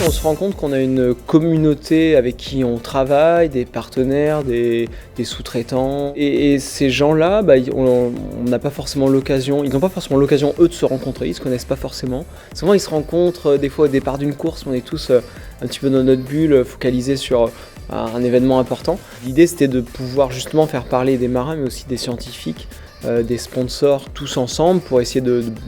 on se rend compte qu'on a une communauté avec qui on travaille, des partenaires, des sous-traitants. Et ces gens-là, on n'a pas forcément l'occasion, ils n'ont pas forcément l'occasion, eux, de se rencontrer, ils ne se connaissent pas forcément. Souvent, ils se rencontrent des fois au départ d'une course, on est tous un petit peu dans notre bulle, focalisés sur un événement important. L'idée, c'était de pouvoir justement faire parler des marins, mais aussi des scientifiques, des sponsors, tous ensemble, pour essayer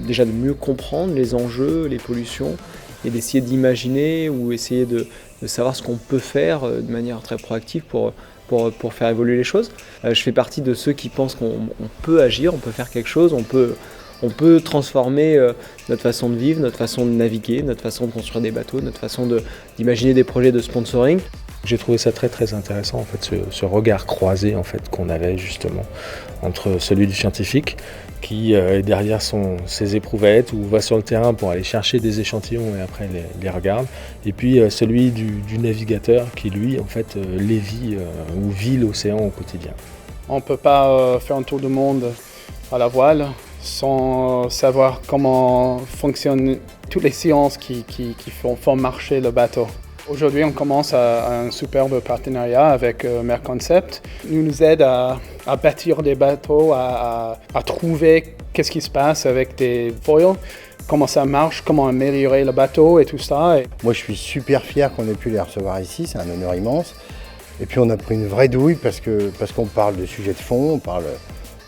déjà de mieux comprendre les enjeux, les pollutions, et d'essayer d'imaginer ou essayer de savoir ce qu'on peut faire de manière très proactive pour faire évoluer les choses. Je fais partie de ceux qui pensent qu'on peut agir, on peut faire quelque chose, on peut transformer notre façon de vivre, notre façon de naviguer, notre façon de construire des bateaux, notre façon d'imaginer des projets de sponsoring. J'ai trouvé ça très très intéressant en fait, ce regard croisé en fait, qu'on avait justement entre celui du scientifique qui est derrière ses éprouvettes ou va sur le terrain pour aller chercher des échantillons et après les regarde, et puis celui du navigateur qui lui en fait les vit ou vit l'océan au quotidien. On ne peut pas faire un tour du monde à la voile sans savoir comment fonctionnent toutes les sciences qui font marcher le bateau. Aujourd'hui, on commence un superbe partenariat avec Merconcept. Ils nous aident à bâtir des bateaux, à trouver qu'est-ce qui se passe avec des foils, comment ça marche, comment améliorer le bateau et tout ça. Moi, je suis super fier qu'on ait pu les recevoir ici, c'est un honneur immense. Et puis, on a pris une vraie douille parce qu'on parle de sujets de fond, on parle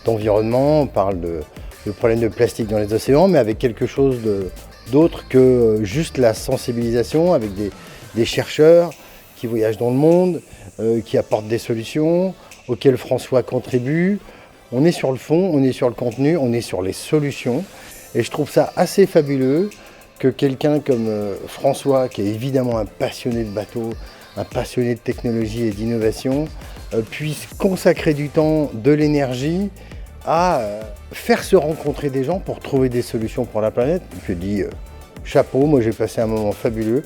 d'environnement, on parle de problèmes de plastique dans les océans, mais avec quelque chose d'autre que juste la sensibilisation, avec des chercheurs qui voyagent dans le monde, qui apportent des solutions, auxquelles François contribue. On est sur le fond, on est sur le contenu, on est sur les solutions. Et je trouve ça assez fabuleux que quelqu'un comme François, qui est évidemment un passionné de bateau, un passionné de technologie et d'innovation, puisse consacrer du temps, de l'énergie à faire se rencontrer des gens pour trouver des solutions pour la planète. Je dis chapeau, moi j'ai passé un moment fabuleux.